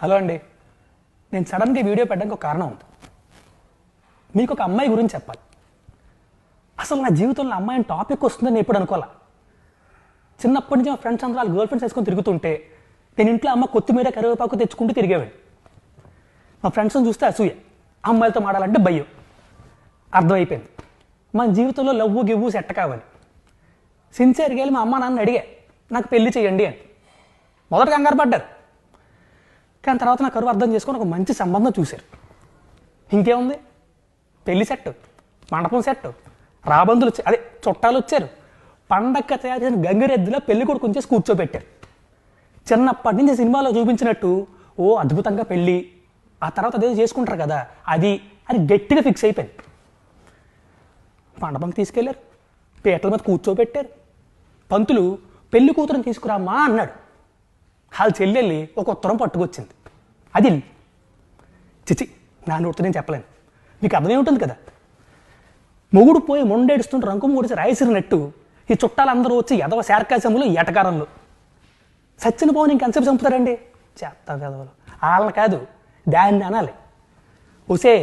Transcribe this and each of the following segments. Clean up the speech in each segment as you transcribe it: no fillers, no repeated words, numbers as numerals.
Hello అండి, నేను సడన్గా వీడియో పెట్టడానికి ఒక కారణం ఉంది. మీకు ఒక అమ్మాయి గురించి చెప్పాలి. అసలు నా జీవితంలో అమ్మాయిని టాపిక్ వస్తుందని ఎప్పుడు అనుకోవాలా. చిన్నప్పటి నుంచి మా ఫ్రెండ్స్ అందరూ వాళ్ళ గర్ల్ ఫ్రెండ్స్ వేసుకొని తిరుగుతుంటే నేను ఇంట్లో అమ్మ కొత్తిమీర కరివేపాకు తెచ్చుకుంటూ తిరిగేవాడిని. మా ఫ్రెండ్స్ని చూస్తే అసూయ, అమ్మాయిలతో మాడాలంటే భయం. అర్థమైపోయింది మన జీవితంలో లవ్వు గివ్వు సెట్ కావాలి. సిన్సియర్గా వెళ్ళి మా అమ్మ నాన్న అడిగా, నాకు పెళ్లి చేయండి అని. మొదట కంగారు పడ్డారు, కానీ తర్వాత నా కరువు అర్థం చేసుకొని ఒక మంచి సంబంధం చూశారు. ఇంకేముంది, పెళ్లి సెట్, మండపం సెట్, రాబందులు అదే చుట్టాలు వచ్చారు. పండగ తయారు చేసిన గంగిరెద్దులో పెళ్లి కొడుకు ఉంచేసి కూర్చోబెట్టారు. చిన్నప్పటి నుంచి సినిమాలో చూపించినట్టు ఓ అద్భుతంగా పెళ్ళి, ఆ తర్వాత అదేదో చేసుకుంటారు కదా అది గట్టిగా ఫిక్స్ అయిపోయింది. మండపంకి తీసుకెళ్లారు, పీటల మీద కూర్చోబెట్టారు. పంతులు పెళ్లి కూతురుని తీసుకురామ్మా అన్నాడు. వాళ్ళ చెల్లెళ్ళి ఒక ఉత్తరం పట్టుకొచ్చింది. అది చిచి, నా నోటితో నేను చెప్పలేను, మీకు అర్థమే ఉంటుంది కదా. మొగుడు పోయి మొండేడుస్తుంటే రంకు మూడిసి రాయసిరినట్టు ఈ చుట్టాలందరూ వచ్చి ఎదవ శార్కాశములు ఎటకారంలో సచ్చిన పోని ఇంకెంతసేపు చంపుతారండి. చేస్తా కదవలు వాళ్ళని కాదు, దాన్ని అనాలి. ఒసే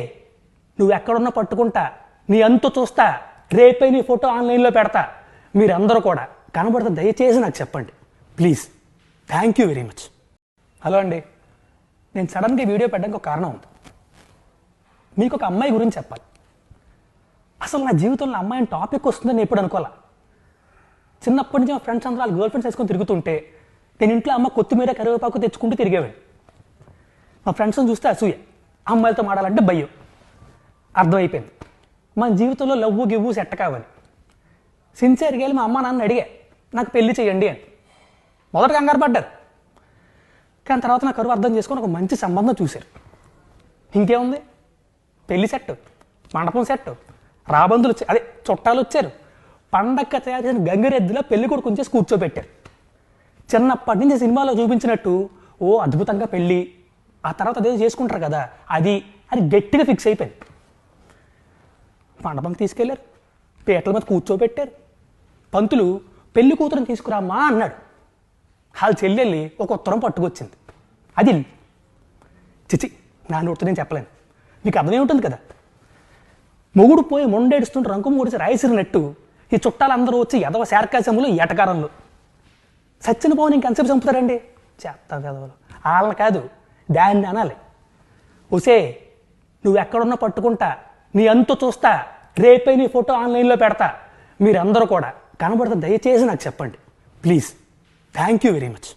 నువ్వు ఎక్కడున్నా పట్టుకుంటా, నీ అంతు చూస్తా, రేపే నీ ఫోటో ఆన్లైన్లో పెడతా, మీరందరూ కూడా కనబడితే దయచేసి నాకు చెప్పండి please. Thank you very much. Hello అండి, నేను సడన్గా వీడియో పెట్టడానికి ఒక కారణం ఉంది. మీకు ఒక అమ్మాయి గురించి చెప్పాలి. అసలు నా జీవితంలో అమ్మాయిని టాపిక్ వస్తుందని ఎప్పుడు అనుకోవాలా. చిన్నప్పటి నుంచి మా ఫ్రెండ్స్ అందరూ వాళ్ళ గర్ల్ ఫ్రెండ్స్ వేసుకొని తిరుగుతుంటే నేను ఇంట్లో అమ్మ కొత్తిమీర కరివేపాకు తెచ్చుకుంటూ తిరిగేవాడిని. మా ఫ్రెండ్స్ని చూస్తే అసూయ, అమ్మాయిలతో మాడాలంటే భయం. అర్థమైపోయింది మన జీవితంలో లవ్వు గివ్వు సెట్ కావాలి. సిన్సియర్గా వెళ్ళి మా అమ్మ నాన్న అడిగా, నాకు పెళ్లి చేయండి అని. మొదట కంగారు పడ్డారు, కానీ తర్వాత నా కరువు అర్థం చేసుకొని ఒక మంచి సంబంధం చూశారు. ఇంకేముంది, పెళ్లి సెట్, మండపం సెట్, రాబందులు అదే చుట్టాలు వచ్చారు. పండగ తయారు చేసిన గంగిరెద్దులో పెళ్లి కొడుకు ఉంచేసి కూర్చోబెట్టారు. చిన్నప్పటి నుంచి సినిమాలో చూపించినట్టు ఓ అద్భుతంగా పెళ్ళి, ఆ తర్వాత అదేదో చేసుకుంటారు కదా అది గట్టిగా ఫిక్స్ అయిపోయింది. మండపంకి తీసుకెళ్లారు, పీటల మీద కూర్చోబెట్టారు. పంతులు పెళ్లి కూతురుని తీసుకురామ్మా అన్నాడు. వాళ్ళ చెల్లెళ్ళి ఒక ఉత్తరం పట్టుకొచ్చింది. అది చిచి, నా నోటితో నేను చెప్పలేను, మీకు అర్థమే ఉంటుంది కదా. మొగుడు పోయి మొండేడుస్తుంటే రంకు మూడిసి రాయసిరినట్టు ఈ చుట్టాలందరూ వచ్చి ఎదవ శార్కాశములు ఎటకారంలో సచ్చిన పోని ఇంకెంతసేపు చంపుతారండి. చేస్తా కదవలు వాళ్ళని కాదు, దాన్ని అనాలి. ఒసే నువ్వు ఎక్కడున్నా పట్టుకుంటా, నీ అంతు చూస్తా, రేపే నీ ఫోటో ఆన్లైన్లో పెడతా, మీరందరూ కూడా కనబడితే దయచేసి నాకు చెప్పండి please. Thank you very much.